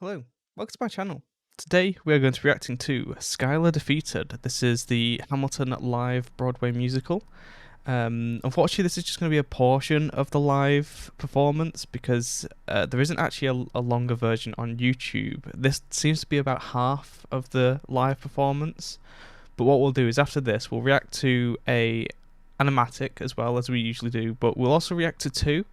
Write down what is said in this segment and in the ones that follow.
Hello, welcome to my channel. Today we are going to be reacting to Schuyler Defeated. This is the Hamilton live Broadway musical. Unfortunately, this is just going to be a portion of the live performance because there isn't actually a longer version on YouTube. This seems to be about half of the live performance. But what we'll do is after this, we'll react to a Animatic as well as we usually do, but we'll also react to two.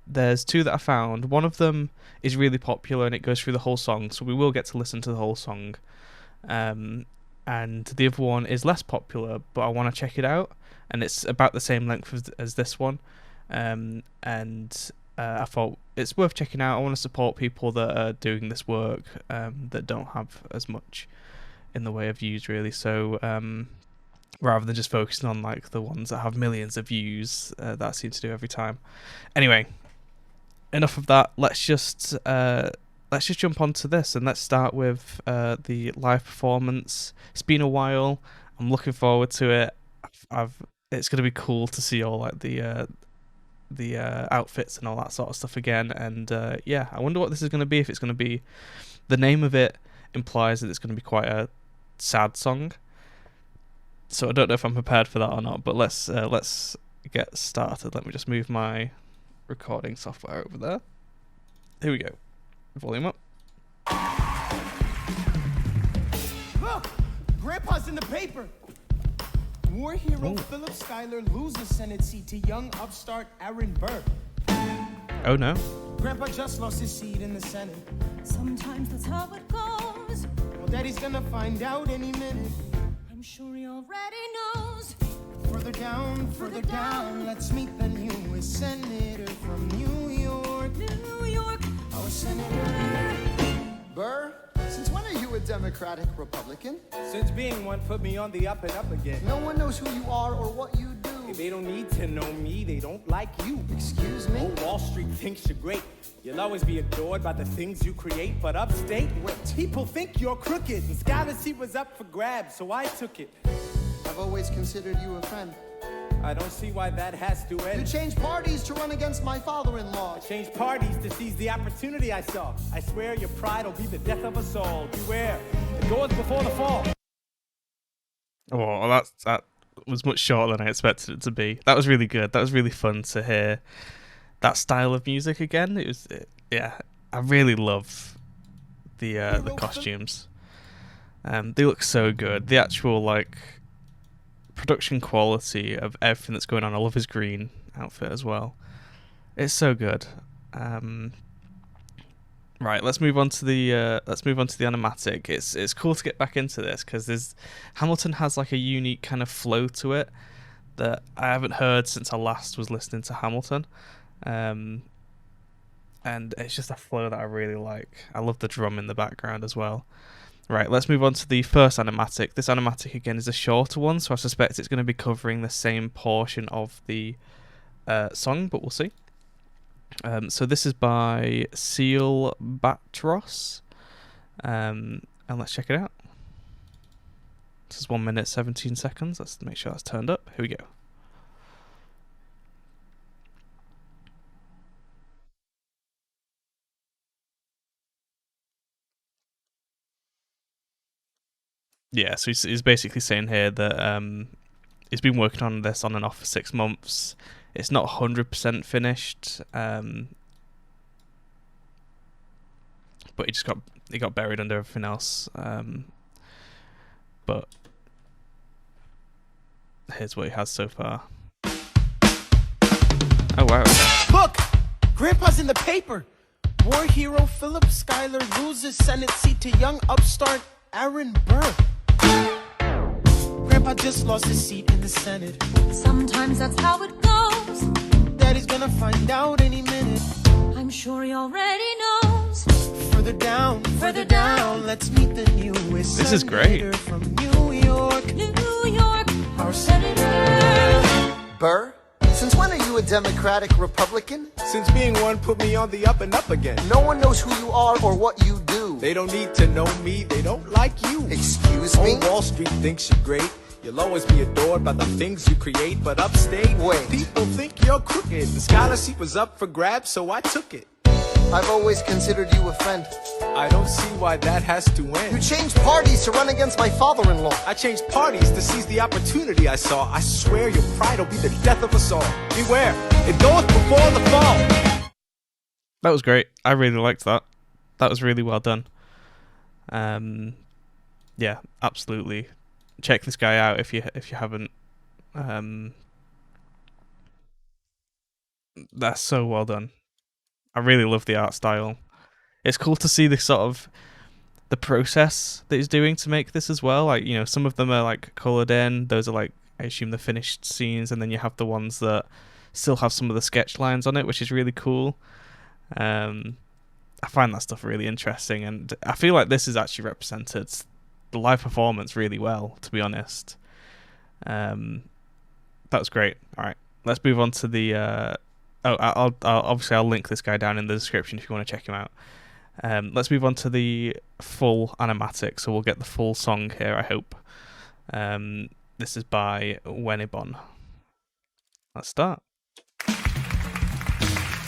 There's two that I found. One of them is really popular and it goes through the whole song, so we will get to listen to the whole song. And the other one is less popular, but I want to check it out, and it's about the same length as this one. I thought it's worth checking out. I want to support people that are doing this work that don't have as much in the way of views, really. So rather than just focusing on like the ones that have millions of views, that I seem to do every time. Anyway, enough of that. Let's just jump onto this, and let's start with the live performance. It's been a while. I'm looking forward to it. It's gonna be cool to see all like the outfits and all that sort of stuff again. And yeah, I wonder what this is gonna be. If it's gonna be, the name of it implies that it's gonna be quite a sad song. So I don't know if I'm prepared for that or not. But let's get started. Let me just move my recording software over there. Here we go. Volume up. Look! Grandpa's in the paper! War hero Philip Schuyler loses Senate seat to young upstart Aaron Burr. Oh no. Grandpa just lost his seat in the Senate. Sometimes that's how it goes. Well, Daddy's gonna find out any minute. I'm sure he already knows. Further down, let's meet the newest senator from New York. New York, Our Senator Burr, since when are you a Democratic Republican? Since being one put me on the up and up again. No one knows who you are or what you do. They don't need to know me, they don't like you. Excuse me? Oh, Wall Street thinks you're great. You'll always be adored by the things you create, but upstate, people think you're crooked. And Schuyler's seat was up for grabs, so I took it. I've always considered you a friend. I don't see why that has to You end. changed parties to run against my father-in-law. Change parties to seize the opportunity I saw. I swear your pride will be the death of us all. Beware, it goes before the fall. Oh, that was much shorter than I expected it to be. That was really good. That was really fun to hear that style of music again. Yeah, I really love the costumes. They look so good. The actual like production quality of everything that's going on. I love his green outfit as well. It's so good. Right, let's move on to the animatic. It's cool to get back into this because Hamilton has like a unique kind of flow to it that I haven't heard since I last was listening to Hamilton. And it's just a flow that I really like. I love the drum in the background as well. Right, let's move on to the first animatic. This animatic again is a shorter one, so I suspect it's going to be covering the same portion of the song, but we'll see. So this is by Sealbatross, and let's check it out. This is 1 minute 17 seconds. Let's make sure that's turned up. Here we go. Yeah, so he's basically saying here that he's been working on this on and off for 6 months. It's not 100% finished, but it got buried under everything else. But here's what he has so far. Oh wow! Look! Grandpa's in the paper! War hero Philip Schuyler loses Senate seat to young upstart Aaron Burr. Grandpa just lost his seat in the Senate. sometimes that's how it goes. Daddy's gonna find out any minute. I'm sure he already knows. Further down, let's meet the newest This is great. senator from New York. New York, Our Senator. Burr, since when are you a Democratic Republican? Since being one put me on the up and up again. No one knows who you are or what you do. They don't need to know me, they don't like you. Excuse me? Oh, Wall Street thinks you're great. You'll always be adored by the things you create, but upstate, Wait. people think you're crooked. The scholarship was up for grabs, so I took it. I've always considered you a friend. I don't see why that has to You end. changed parties to run against my father-in-law. I changed parties to seize the opportunity I saw. I swear your pride will be the death of us all. Beware, it goeth before the fall. That was great. I really liked that. That was really well done. Yeah, absolutely. Check this guy out if you haven't. That's so well done. I really love the art style. It's cool to see the sort of the process that he's doing to make this as well. Like, you know, some of them are like colored in. Those are like, I assume, the finished scenes, and then you have the ones that still have some of the sketch lines on it, which is really cool. I find that stuff really interesting, and I feel like this has actually represented the live performance really well, to be honest. That was great. All right, let's move on to the. I'll obviously I'll link this guy down in the description if you want to check him out. Let's move on to the full animatic, so we'll get the full song here, I hope. This is by Wenibon. Let's start.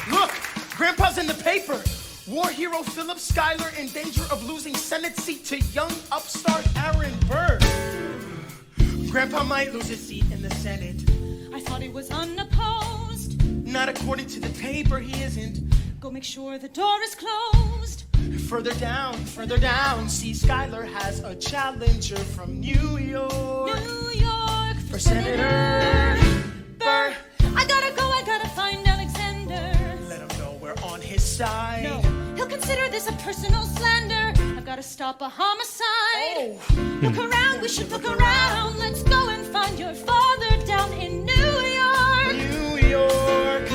Look, Grandpa's in the paper. War hero Philip Schuyler in danger of losing Senate seat to young upstart Aaron Burr. Grandpa might lose his seat in the Senate. I thought he was unopposed. Not according to the paper, he isn't. Go make sure the door is closed. Further down, see Schuyler has a challenger from New York. New York For Senator Burr. I gotta find Alexander. Let him know we're on his side. No, he'll consider this a personal slander. I've gotta stop a homicide. Oh. Look around, we should look around. Let's go and find your father down in New York. New York.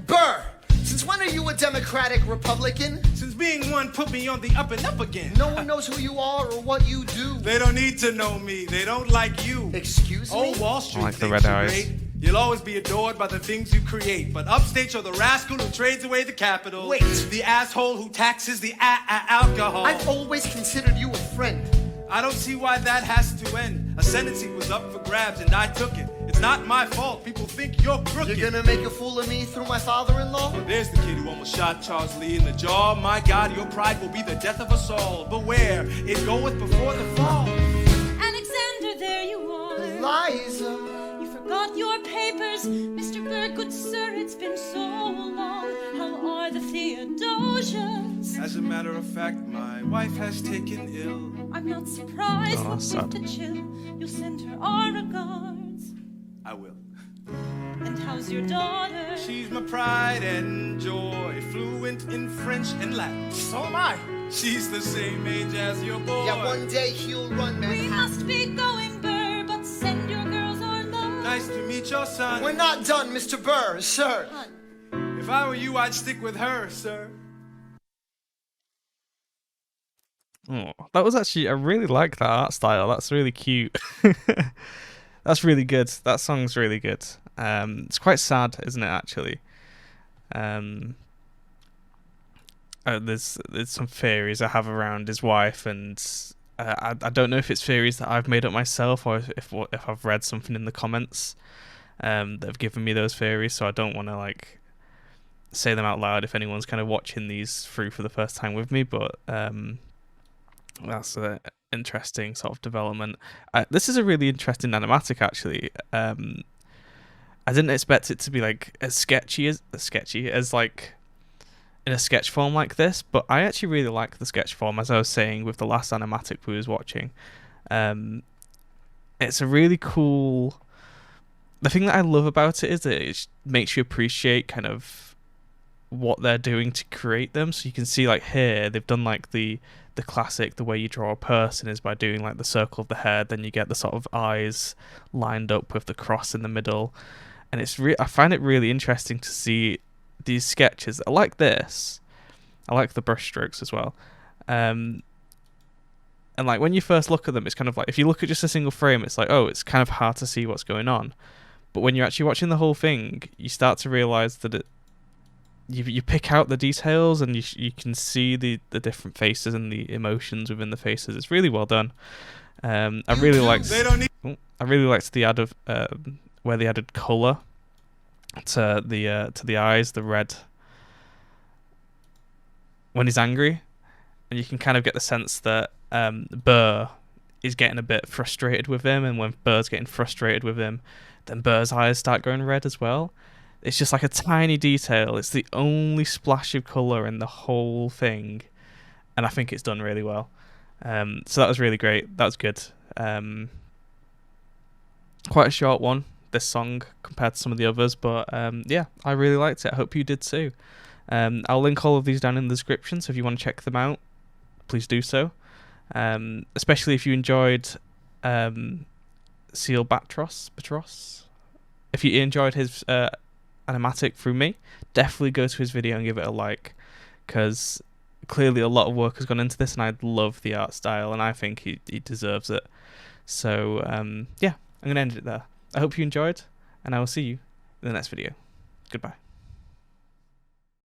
Burr, since when are you a Democratic Republican? Since being one put me on the up and up again. No one knows who you are or what you do. They don't need to know me. They don't like you. Excuse me? Oh, Wall Street I like the thinks red you're eyes. great. You'll always be adored by the things you create. But upstate, you're the rascal who trades away the capital. Wait. The asshole who taxes the alcohol. I've always considered you a friend. I don't see why that has to end. A Senate seat was up for grabs and I took it. It's not my fault. People think you're crooked. You're gonna make a fool of me through my father-in-law? Well, there's the kid who almost shot Charles Lee in the jaw. My God, your pride will be the death of us all. Beware, it goeth before the fall. Alexander, there you are. Liza. You forgot your papers, Mr. Burr, good sir, it's been so long. How are the Theodosians? As a matter of fact, my wife has taken ill. I'm not surprised, Oh, but that's with sad. the chill, you'll send her our regards. I will. And how's your daughter? She's my pride and joy, fluent in French and Latin. So am I. She's the same age as your boy. Yeah, one day he'll run We Manhattan. must be going, Burr, but send your girls our love. Nice to meet your son. We're not done, Mr. Burr, sir. Hun, If I were you, I'd stick with her, sir. Oh, that was actually, I really like that art style. That's really cute. That's really good. That song's really good. It's quite sad, isn't it, actually? There's some theories I have around his wife, and I don't know if it's theories that I've made up myself or if I've read something in the comments that have given me those theories, so I don't want to like say them out loud if anyone's kind of watching these through for the first time with me, but that's an interesting sort of development. This is a really interesting animatic, actually. I didn't expect it to be like as sketchy as like in a sketch form like this, but I actually really like the sketch form, as I was saying with the last animatic we was watching. It's a really cool. The thing that I love about it is that it makes you appreciate kind of what they're doing to create them. So you can see like here they've done like the classic, the way you draw a person is by doing like the circle of the head, then you get the sort of eyes lined up with the cross in the middle, and I find it really interesting to see these sketches. I like this. I like the brush strokes as well. And like when you first look at them, it's kind of like if you look at just a single frame, it's like, oh, it's kind of hard to see what's going on. But when you're actually watching the whole thing, you start to realize that you pick out the details, and you can see the different faces and the emotions within the faces. It's really well done. I really liked the add of where they added color to the eyes, the red when he's angry, and you can kind of get the sense that Burr is getting a bit frustrated with him, and when Burr's getting frustrated with him, then Burr's eyes start going red as well. It's just like a tiny detail. It's the only splash of colour in the whole thing, and I think it's done really well. So that was really great. That was good. Quite a short one, this song, compared to some of the others, but yeah, I really liked it. I hope you did too. I'll link all of these down in the description, so if you want to check them out, please do so. Especially if you enjoyed sealbatross. If you enjoyed his animatic through me, definitely go to his video and give it a like, because clearly a lot of work has gone into this, and I love the art style, and I think he deserves it. So yeah, I'm going to end it there. I hope you enjoyed, and I will see you in the next video. Goodbye.